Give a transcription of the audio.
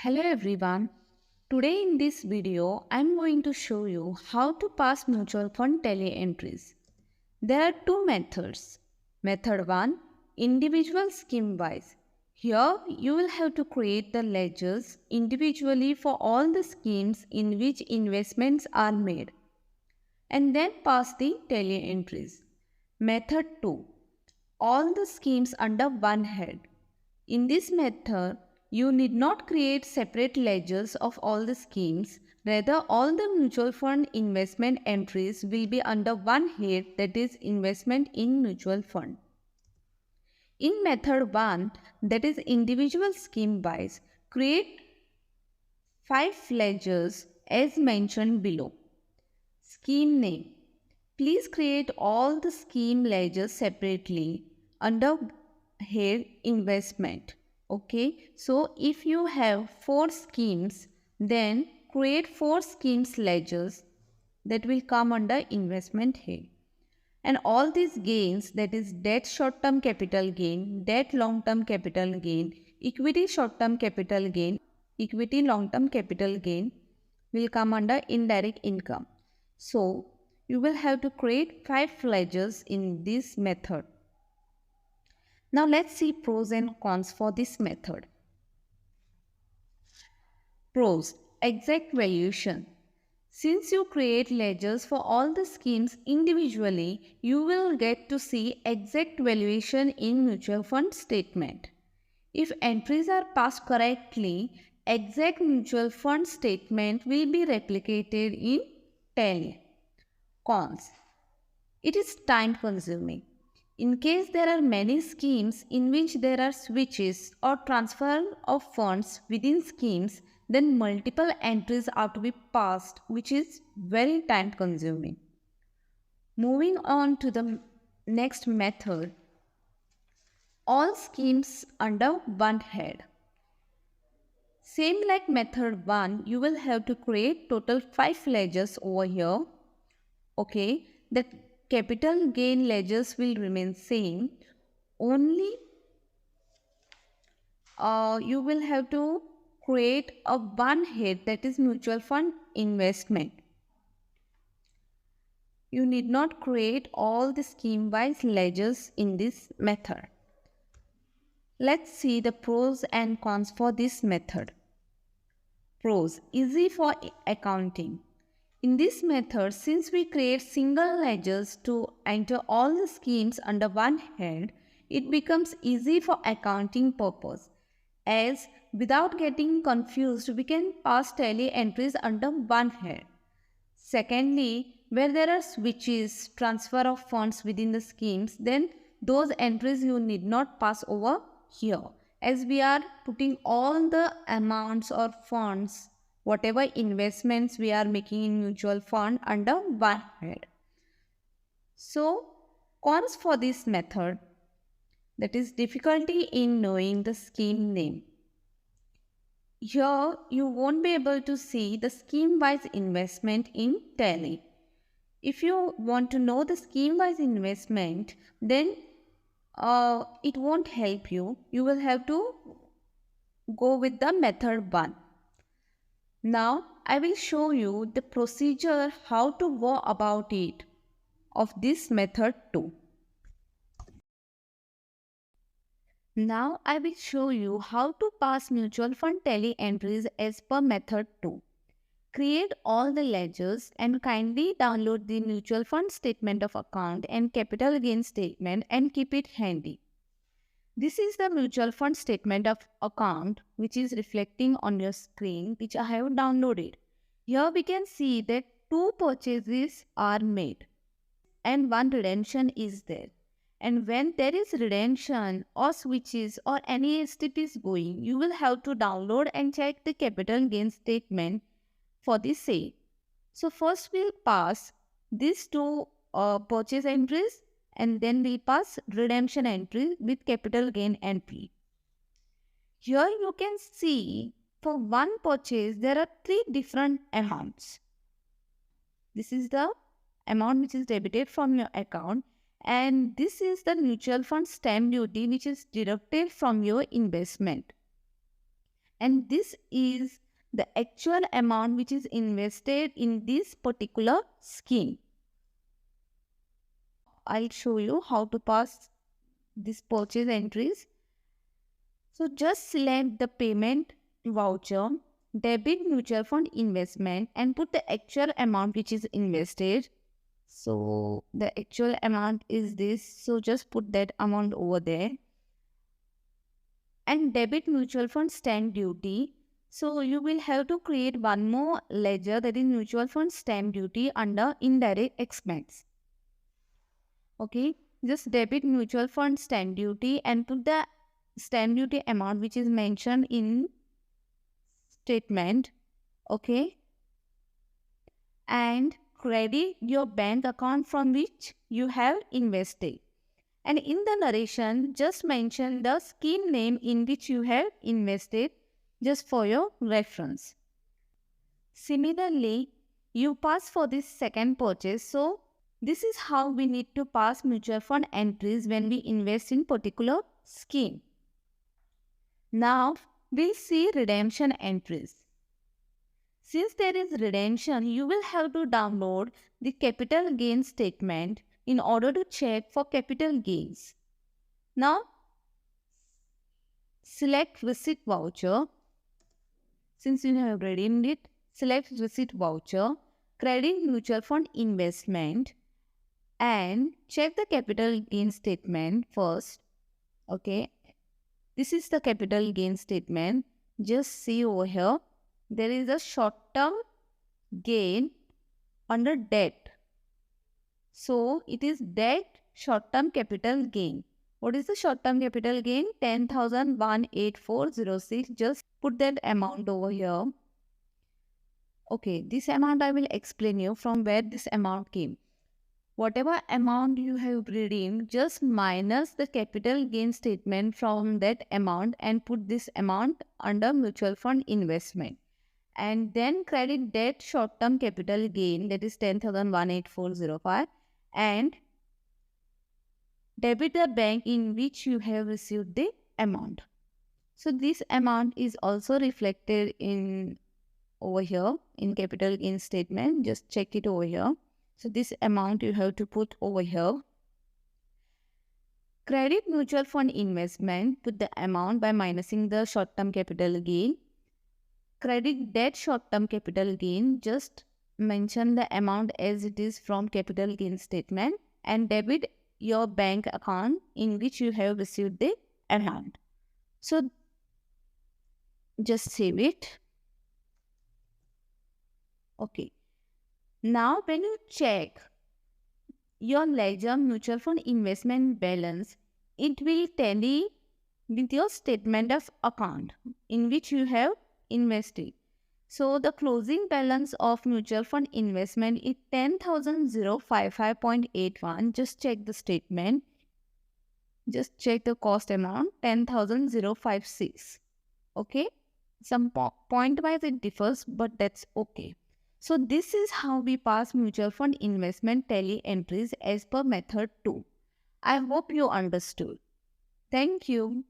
Hello everyone. Today in this video, I am going to show you how to pass mutual fund tally entries. There are two methods. Method 1, individual scheme wise. Here you will have to create the ledgers individually for all the schemes in which investments are made and then pass the tally entries. Method 2, all the schemes under one head. In this method, you need not create separate ledgers of all the schemes. Rather, all the mutual fund investment entries will be under one head, that is investment in mutual fund. In method 1, that is individual scheme wise, create 5 ledgers as mentioned below. Scheme name. Please create all the scheme ledgers separately under head investment. Okay, so if you have 4 schemes, then create 4 schemes ledgers that will come under investment head. And all these gains, that is debt short term capital gain, debt long term capital gain, equity short term capital gain, equity long term capital gain, will come under indirect income. So you will have to create 5 ledgers in this method. Now let's see pros and cons for this method. Pros: exact valuation. Since you create ledgers for all the schemes individually, you will get to see exact valuation in mutual fund statement. If entries are passed correctly, exact mutual fund statement will be replicated in tally. Cons: it is time consuming. In case there are many schemes in which there are switches or transfer of funds within schemes, then multiple entries are to be passed, which is very time consuming. Moving on to the next method, all schemes under one head. Same like method 1, you will have to create total 5 ledgers over here. Okay, the capital gain ledgers will remain same. Only you will have to create a one head, that is mutual fund investment. You need not create all the scheme wise ledgers in this method. Let's see the pros and cons for this method. Pros: easy for accounting. In this method, since we create single ledgers to enter all the schemes under one head, it becomes easy for accounting purpose, as without getting confused, we can pass tally entries under one head. Secondly, where there are switches, transfer of funds within the schemes, then those entries you need not pass over here, as we are putting all the amounts or funds, whatever investments we are making in mutual fund, under one head. So, cons for this method, that is difficulty in knowing the scheme name. Here you won't be able to see the scheme wise investment in tally. If you want to know the scheme wise investment, then it won't help you. You will have to go with the method 1. Now I will show you the procedure how to go about it of this method 2. Now I will show you how to pass mutual fund tally entries as per method 2. Create all the ledgers and kindly download the mutual fund statement of account and capital gain statement and keep it handy. This is the mutual fund statement of account which is reflecting on your screen, which I have downloaded. Here we can see that 2 purchases are made and 1 redemption is there. And when there is redemption or switches or any STP is going, you will have to download and check the capital gain statement for the sale. So first we'll pass these 2 purchase entries, and then we'll pass redemption entry with capital gain entry. Here you can see for one purchase there are 3 different amounts. This is the amount which is debited from your account, and this is the mutual fund stamp duty which is deducted from your investment. and this is the actual amount which is invested in this particular scheme. I'll show you how to pass this purchase entries. So just select the payment voucher, debit mutual fund investment, and put the actual amount which is invested. So the actual amount is this. So just put that amount over there. And debit mutual fund stamp duty. So you will have to create one more ledger, that is mutual fund stamp duty, under indirect expense. Okay, just debit mutual fund stamp duty and put the stamp duty amount which is mentioned in statement. Okay, and credit your bank account from which you have invested. And in the narration, just mention the scheme name in which you have invested, just for your reference. Similarly, you pass for this second purchase. So this is how we need to pass mutual fund entries when we invest in particular scheme. Now we'll see redemption entries. Since there is redemption, you will have to download the capital gain statement in order to check for capital gains. Now select receipt voucher. Since you have redeemed it, select receipt voucher, credit mutual fund investment, and check the capital gain statement first. Okay, this is the capital gain statement. Just see over here, there is a short-term gain under debt. So it is debt short-term capital gain. What is the short-term capital gain? 10,184.06. Just put that amount over here. Okay, this amount I will explain you from where this amount came. Whatever amount you have redeemed, just minus the capital gain statement from that amount and put this amount under mutual fund investment. And then credit debt short-term capital gain, that is 10,184.05, and debit the bank in which you have received the amount. So this amount is also reflected in over here in capital gain statement. Just check it over here. So this amount you have to put over here. Credit mutual fund investment, put the amount by minusing the short-term capital gain. Credit debt short-term capital gain, just mention the amount as it is from capital gain statement, and debit your bank account in which you have received the amount. So just save it. Okay. Now when you check your ledger mutual fund investment balance, it will tally with your statement of account in which you have invested. So the closing balance of mutual fund investment is 10,055.81. Just check the statement. Just check the cost amount, 10,056. Okay. Some point wise it differs, but that's okay. So this is how we pass mutual fund investment tally entries as per method 2. I hope you understood. Thank you.